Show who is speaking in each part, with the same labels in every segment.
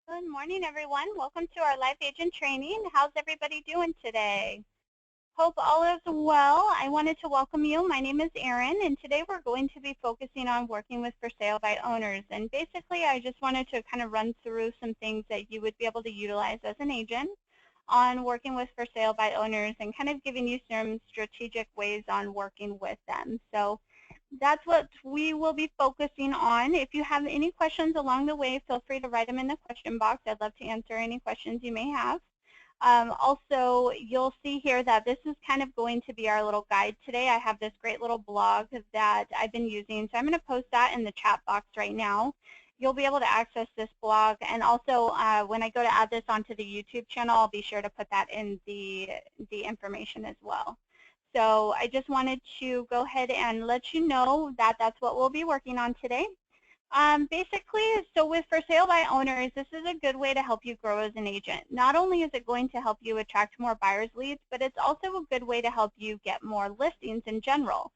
Speaker 1: Good morning, everyone. Welcome to our live agent training. How's everybody doing today? Hope all is well. I wanted to welcome you. My name is Erin, and today we're going to be focusing on working with for sale by owners. And basically, I just wanted to kind of run through some things that you would be able to utilize as an agent on working with for sale by owners and kind of giving you some strategic ways on working with them. So that's what we will be focusing on. If you have any questions along the way, feel free to write them in the question box. I'd love to answer any questions you may have. Also, you'll see here that this is kind of going to be our little guide today. I have this great little blog that I've been using, so I'm going to post that in the chat box right now. You'll be able to access this blog, and also when I go to add this onto the YouTube channel, I'll be sure to put that in the information as well. So I just wanted to go ahead and let you know that that's what we'll be working on today. Basically, so with for sale by owners, this is a good way to help you grow as an agent. Not only is it going to help you attract more buyers leads, but it's also a good way to help you get more listings in general.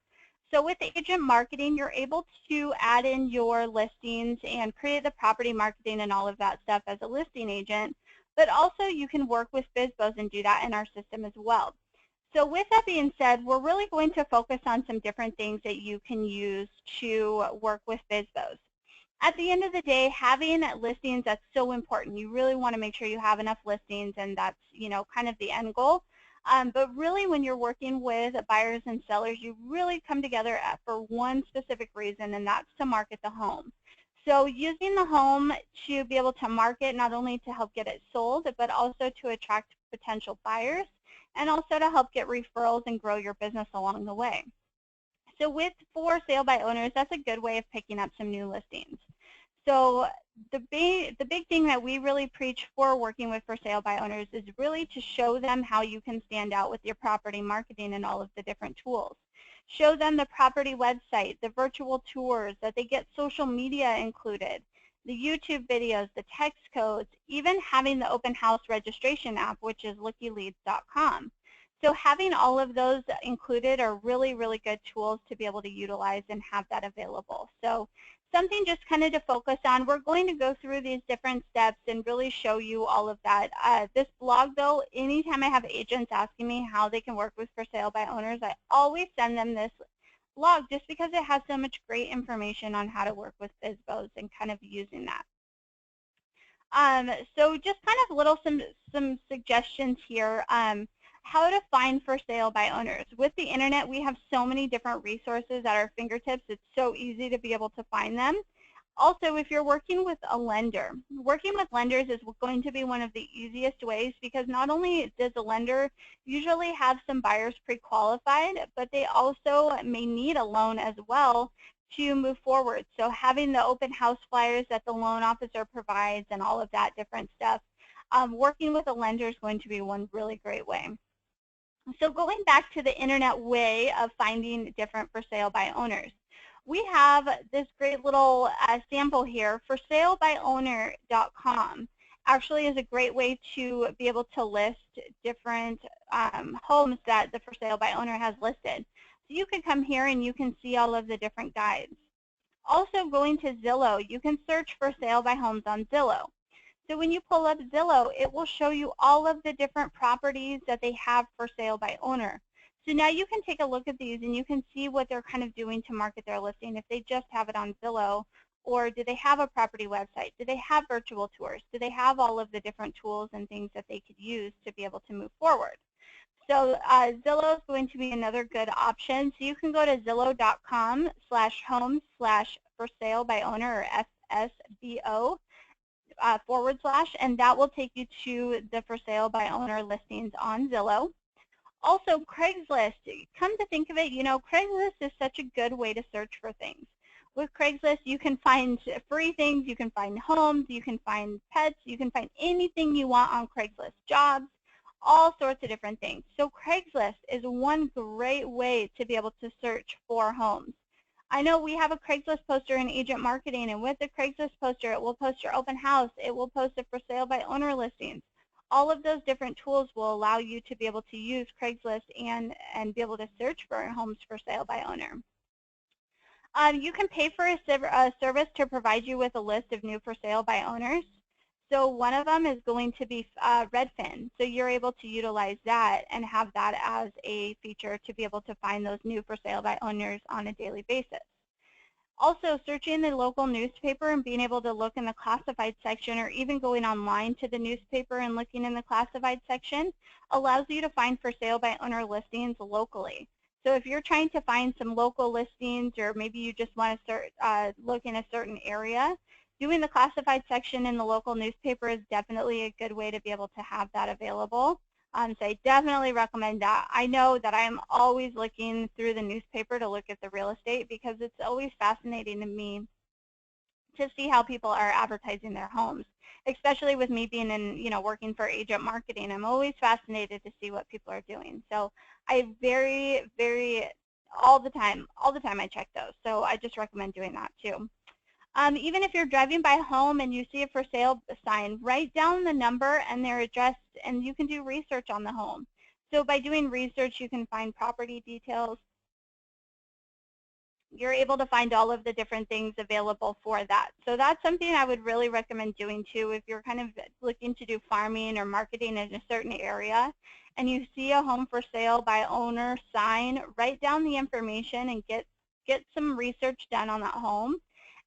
Speaker 1: So with agent marketing, you're able to add in your listings and create the property marketing and all of that stuff as a listing agent, but also you can work with FSBOs and do that in our system as well. So with that being said, we're really going to focus on some different things that you can use to work with FSBOs. At the end of the day, having listings, that's so important. You really want to make sure you have enough listings, and that's, kind of the end goal. But really, when you're working with buyers and sellers, you really come together for one specific reason, and that's to market the home. So using the home to be able to market, not only to help get it sold, but also to attract potential buyers, and also to help get referrals and grow your business along the way. So with for sale by owners, that's a good way of picking up some new listings. So the big thing that we really preach for working with for sale by owners is really to show them how you can stand out with your property marketing and all of the different tools. Show them the property website, the virtual tours, that they get social media included, the YouTube videos, the text codes, even having the open house registration app, which is LookieLeads.com. So having all of those included are really, really good tools to be able to utilize and have that available. So something just kind of to focus on. We're going to go through these different steps and really show you all of that. This blog, though, anytime I have agents asking me how they can work with for sale by owners, I always send them this blog just because it has so much great information on how to work with FSBOs and kind of using that. So just kind of some suggestions here. How to find for sale by owners. With the internet, we have so many different resources at our fingertips. It's so easy to be able to find them. Also, if you're working with a lender, working with lenders is going to be one of the easiest ways, because not only does a lender usually have some buyers pre-qualified, but they also may need a loan as well to move forward. So having the open house flyers that the loan officer provides and all of that different stuff, working with a lender is going to be one really great way. So going back to the internet way of finding different for sale by owners, we have this great little sample here. For salebyowner.com actually is a great way to be able to list different homes that the for sale by owner has listed. So you can come here and you can see all of the different guides. Also, going to Zillow, you can search for sale by homes on Zillow. So when you pull up Zillow, it will show you all of the different properties that they have for sale by owner. So now you can take a look at these and you can see what they're kind of doing to market their listing. If they just have it on Zillow, or do they have a property website? Do they have virtual tours? Do they have all of the different tools and things that they could use to be able to move forward? So Zillow is going to be another good option. So you can go to zillow.com/home/for-sale-by-owner, or FSBO. / and that will take you to the for sale by owner listings on Zillow. Also, Craigslist. Come to think of it, Craigslist is such a good way to search for things. With Craigslist, you can find free things, you can find homes, you can find pets, you can find anything you want on Craigslist, jobs, all sorts of different things. So Craigslist is one great way to be able to search for homes. I know we have a Craigslist poster in agent marketing, and with the Craigslist poster, it will post your open house. It will post it for sale by owner listings. All of those different tools will allow you to be able to use Craigslist and be able to search for homes for sale by owner. You can pay for a service to provide you with a list of new for sale by owners. So one of them is going to be Redfin. So you're able to utilize that and have that as a feature to be able to find those new for sale by owners on a daily basis. Also, searching the local newspaper and being able to look in the classified section, or even going online to the newspaper and looking in the classified section, allows you to find for sale by owner listings locally. So if you're trying to find some local listings, or maybe you just want to look in a certain area, doing the classified section in the local newspaper is definitely a good way to be able to have that available. So I definitely recommend that. I know that I'm always looking through the newspaper to look at the real estate, because it's always fascinating to me to see how people are advertising their homes, especially with me being in, working for agent marketing. I'm always fascinated to see what people are doing. So I all the time I check those. So I just recommend doing that too. Even if you're driving by home and you see a for sale sign, write down the number and their address, and you can do research on the home. So by doing research, you can find property details. You're able to find all of the different things available for that. So that's something I would really recommend doing too if you're kind of looking to do farming or marketing in a certain area and you see a home for sale by owner sign, write down the information and get some research done on that home.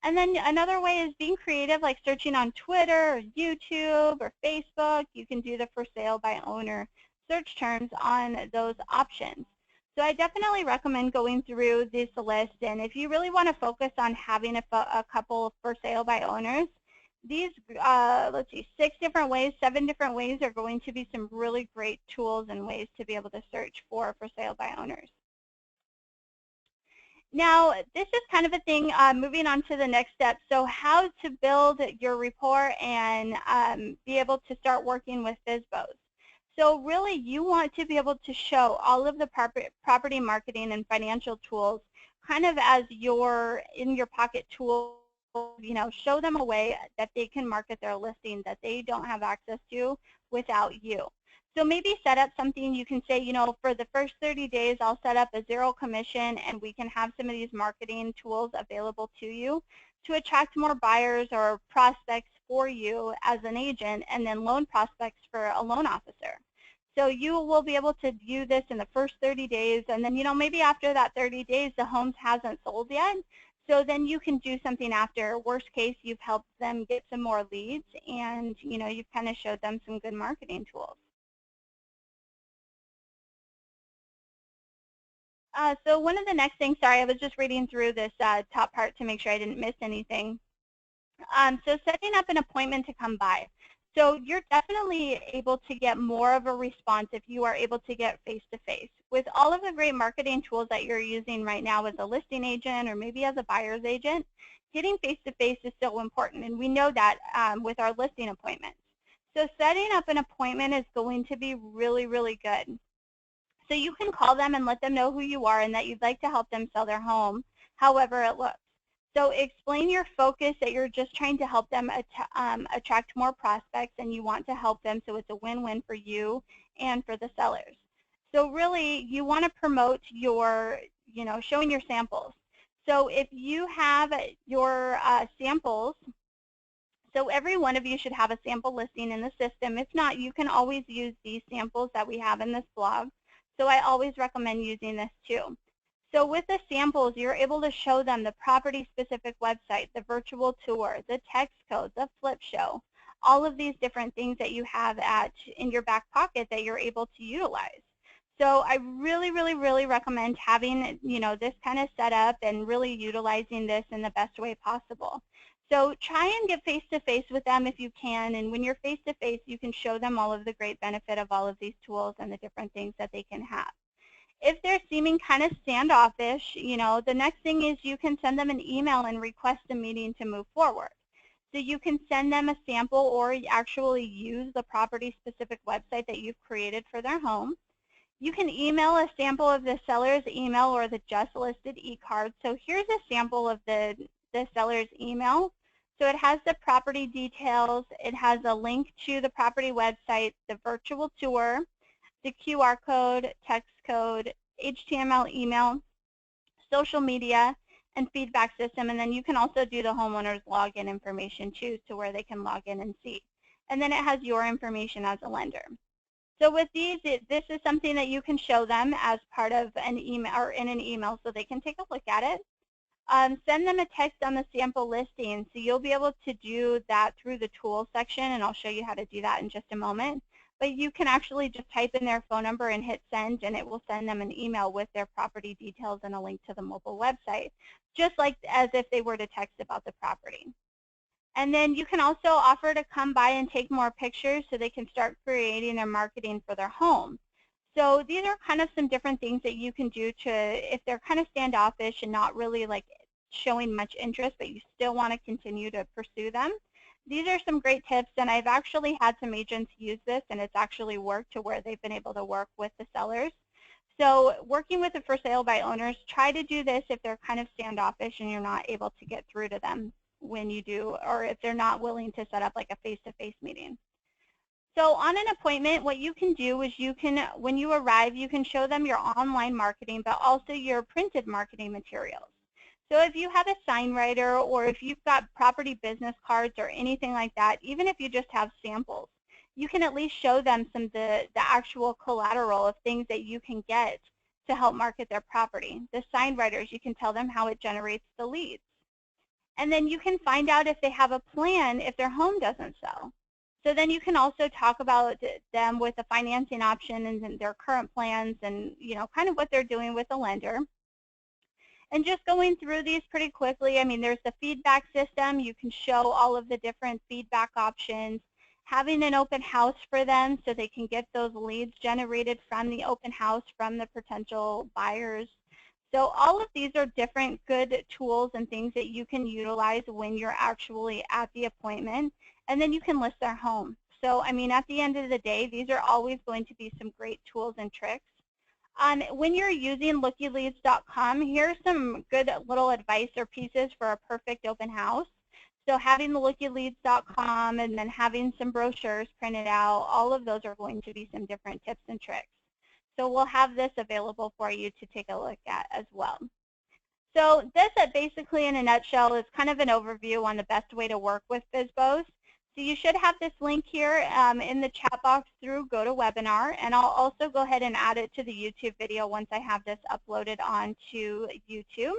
Speaker 1: And then another way is being creative, like searching on Twitter or YouTube or Facebook. You can do the for sale by owner search terms on those options. So I definitely recommend going through this list, and if you really want to focus on having a couple for sale by owners, these, let's see, 7 different ways are going to be some really great tools and ways to be able to search for sale by owners. Now, this is kind of a thing, moving on to the next step. So how to build your rapport and be able to start working with FSBOs. So really, you want to be able to show all of the property marketing and financial tools kind of as your in your pocket tool. Show them a way that they can market their listing that they don't have access to without you. So maybe set up something you can say, for the first 30 days, I'll set up a 0 commission, and we can have some of these marketing tools available to you to attract more buyers or prospects for you as an agent, and then loan prospects for a loan officer. So you will be able to view this in the first 30 days, and then, maybe after that 30 days, the home hasn't sold yet. So then you can do something after. Worst case, you've helped them get some more leads, and, you've kind of showed them some good marketing tools. So one of the next things, sorry, I was just reading through this top part to make sure I didn't miss anything. So setting up an appointment to come by. So you're definitely able to get more of a response if you are able to get face-to-face. With all of the great marketing tools that you're using right now as a listing agent or maybe as a buyer's agent, getting face-to-face is so important, and we know that with our listing appointments. So setting up an appointment is going to be really, really good. So you can call them and let them know who you are and that you'd like to help them sell their home, however it looks. So explain your focus, that you're just trying to help them attract more prospects, and you want to help them, so it's a win-win for you and for the sellers. So really, you want to promote your, showing your samples. So if you have your samples, so every one of you should have a sample listing in the system. If not, you can always use these samples that we have in this blog. So I always recommend using this too. So with the samples, you're able to show them the property-specific website, the virtual tour, the text code, the flip show, all of these different things that you have in your back pocket that you're able to utilize. So I really, really, really recommend having, this kind of set up and really utilizing this in the best way possible. So try and get face-to-face with them if you can, and when you're face-to-face, you can show them all of the great benefit of all of these tools and the different things that they can have. If they're seeming kind of standoffish, the next thing is you can send them an email and request a meeting to move forward. So you can send them a sample or actually use the property-specific website that you've created for their home. You can email a sample of the seller's email or the just listed e-card. So here's a sample of the seller's email. So it has the property details, it has a link to the property website, the virtual tour, the QR code, text code, HTML email, social media, and feedback system. And then you can also do the homeowner's login information too, to where they can log in and see. and then it has your information as a lender. So with these, this is something that you can show them as part of an email or in an email so they can take a look at it. Send them a text on the sample listing. So you'll be able to do that through the tools section, and I'll show you how to do that in just a moment. But you can actually just type in their phone number and hit send, and it will send them an email with their property details and a link to the mobile website, just like as if they were to text about the property. And then you can also offer to come by and take more pictures so they can start creating their marketing for their home. So these are kind of some different things that you can do to, if they're kind of standoffish and not really like showing much interest, but you still want to continue to pursue them. These are some great tips, and I've actually had some agents use this, and it's actually worked to where they've been able to work with the sellers. So working with the for sale by owners, try to do this if they're kind of standoffish and you're not able to get through to them when you do, or if they're not willing to set up like a face-to-face meeting. So on an appointment, what you can do is you can, when you arrive, you can show them your online marketing, but also your printed marketing materials. So if you have a sign writer, or if you've got property business cards or anything like that, even if you just have samples, you can at least show them some of the actual collateral of things that you can get to help market their property. The sign writers, you can tell them how it generates the leads. And then you can find out if they have a plan if their home doesn't sell. So then you can also talk about them with the financing option and their current plans and, you know, kind of what they're doing with the lender. And just going through these pretty quickly, I mean, there's the feedback system. You can show all of the different feedback options. Having an open house for them so they can get those leads generated from the open house from the potential buyers. So all of these are different good tools and things that you can utilize when you're actually at the appointment, and then you can list their home. So, I mean, at the end of the day, these are always going to be some great tools and tricks. When you're using LookieLeads.com, here's some good little advice or pieces for a perfect open house. So having the LookieLeads.com and then having some brochures printed out, all of those are going to be some different tips and tricks. So we'll have this available for you to take a look at as well. So this basically in a nutshell is kind of an overview on the best way to work with FSBOs. So you should have this link here in the chat box through GoToWebinar, and I'll also go ahead and add it to the YouTube video once I have this uploaded onto YouTube.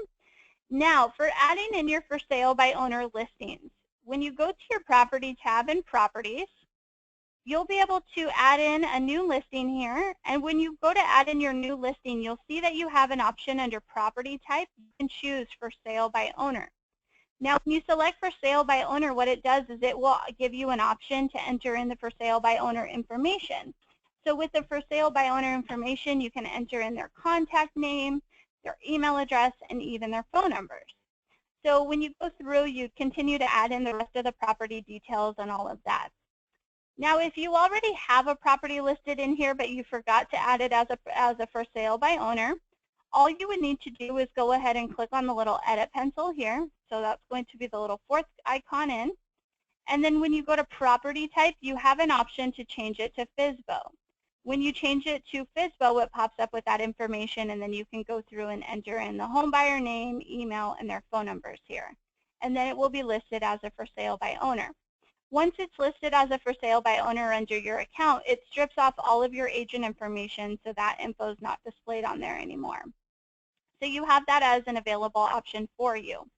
Speaker 1: Now, for adding in your for sale by owner listings, when you go to your property tab in properties, you'll be able to add in a new listing here, and when you go to add in your new listing, you'll see that you have an option under property type. You can choose for sale by owner. Now, when you select for sale by owner, what it does is it will give you an option to enter in the for sale by owner information. So with the for sale by owner information, you can enter in their contact name, their email address, and even their phone numbers. So when you go through, you continue to add in the rest of the property details and all of that. Now, if you already have a property listed in here, but you forgot to add it as a for sale by owner, all you would need to do is go ahead and click on the little edit pencil here. So that's going to be the little fourth icon in. And then when you go to property type, you have an option to change it to FSBO. When you change it to FSBO, it pops up with that information, and then you can go through and enter in the home buyer name, email, and their phone numbers here. And then it will be listed as a for sale by owner. Once it's listed as a for sale by owner under your account, it strips off all of your agent information, so that info is not displayed on there anymore. So you have that as an available option for you.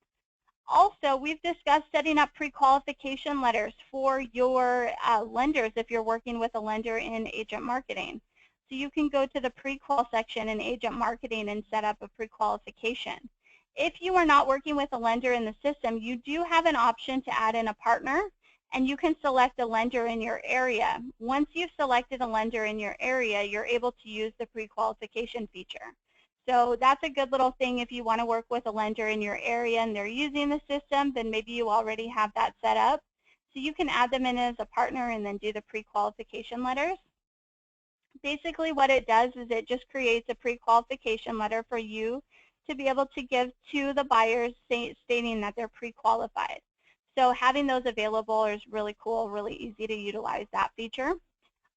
Speaker 1: Also, we've discussed setting up pre-qualification letters for your lenders if you're working with a lender in agent marketing. So you can go to the pre-qual section in agent marketing and set up a pre-qualification. If you are not working with a lender in the system, you do have an option to add in a partner, and you can select a lender in your area. Once you've selected a lender in your area, you're able to use the pre-qualification feature. So that's a good little thing if you want to work with a lender in your area and they're using the system, then maybe you already have that set up. So you can add them in as a partner and then do the pre-qualification letters. Basically what it does is it just creates a pre-qualification letter for you to be able to give to the buyers stating that they're pre-qualified. So having those available is really cool, really easy to utilize that feature.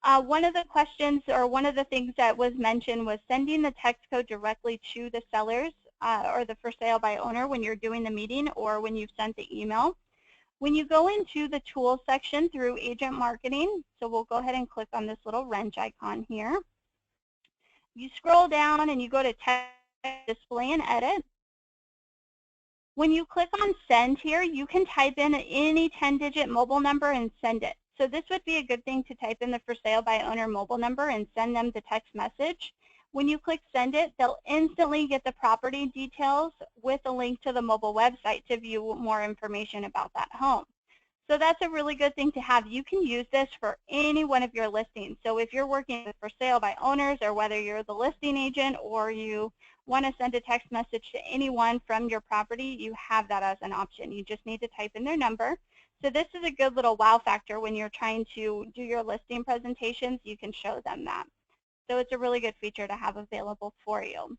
Speaker 1: One of the questions or one of the things that was mentioned was sending the text code directly to the sellers or the for sale by owner when you're doing the meeting or when you've sent the email. When you go into the tools section through agent marketing, so we'll go ahead and click on this little wrench icon here. You scroll down and you go to text, display, and edit. When you click on send here, you can type in any 10-digit mobile number and send it. So this would be a good thing to type in the for sale by owner mobile number and send them the text message. When you click send it, they'll instantly get the property details with a link to the mobile website to view more information about that home. So that's a really good thing to have. You can use this for any one of your listings. So if you're working with for sale by owners, or whether you're the listing agent or you want to send a text message to anyone from your property, you have that as an option. You just need to type in their number. So this is a good little wow factor when you're trying to do your listing presentations. You can show them that. So it's a really good feature to have available for you.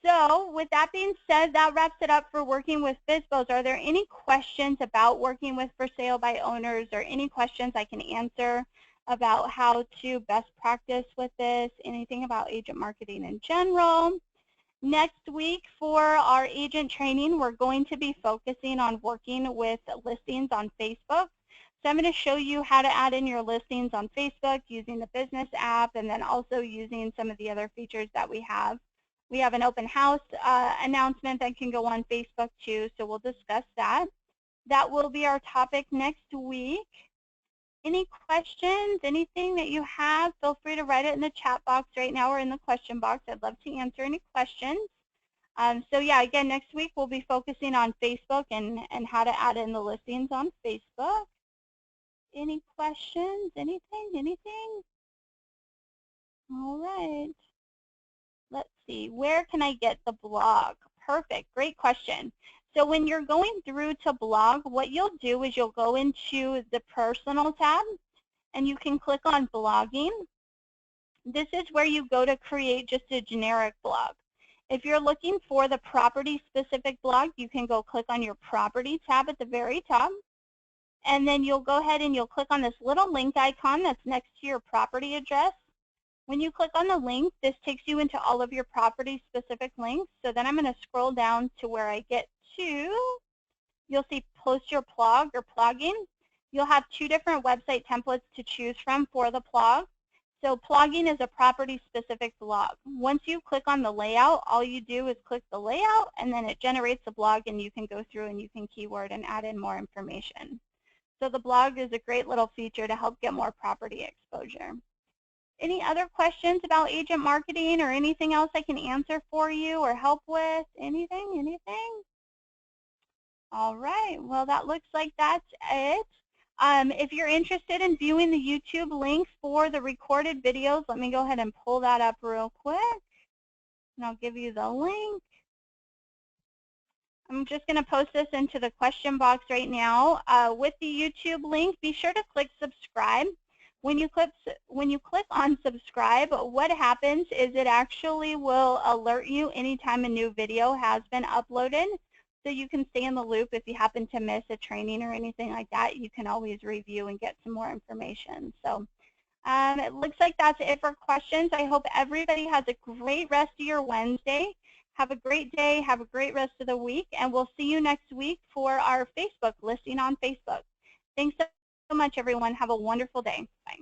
Speaker 1: So with that being said, that wraps it up for working with FSBOs. Are there any questions about working with for sale by owners, or any questions I can answer about how to best practice with this, anything about agent marketing in general? Next week for our agent training, we're going to be focusing on working with listings on Facebook. So I'm going to show you how to add in your listings on Facebook using the business app, and then also using some of the other features that we have. We have an open house announcement that can go on Facebook too, so we'll discuss that. That will be our topic next week. Any questions, anything that you have, feel free to write it in the chat box right now or in the question box. I'd love to answer any questions. So yeah, again, next week we'll be focusing on Facebook and how to add in the listings on Facebook. Any questions, anything? All right. Let's see, where can I get the blog? Perfect, great question. So when you're going through to blog, what you'll do is you'll go into the personal tab and you can click on blogging. This is where you go to create just a generic blog. If you're looking for the property specific blog, you can go click on your property tab at the very top. And then you'll go ahead and you'll click on this little link icon that's next to your property address. When you click on the link, this takes you into all of your property-specific links. So then I'm going to scroll down to where I get to. You'll see Post Your Blog or Blogging. You'll have two different website templates to choose from for the blog. So blogging is a property-specific blog. Once you click on the layout, all you do is click the layout, and then it generates a blog, and you can go through and you can keyword and add in more information. So the blog is a great little feature to help get more property exposure. Any other questions about agent marketing or anything else I can answer for you or help with? Anything? All right, well, that looks like that's it. If you're interested in viewing the YouTube link for the recorded videos, let me go ahead and pull that up real quick, and I'll give you the link. I'm just going to post this into the question box right now. With the YouTube link, be sure to click subscribe. When you click on subscribe, what happens is it actually will alert you anytime a new video has been uploaded, so you can stay in the loop. If you happen to miss a training or anything like that, you can always review and get some more information. So it looks like that's it for questions. I hope everybody has a great rest of your Wednesday. Have a great day. Have a great rest of the week, and we'll see you next week for our Facebook listing on Facebook. Thanks so much, everyone. Have a wonderful day. Bye.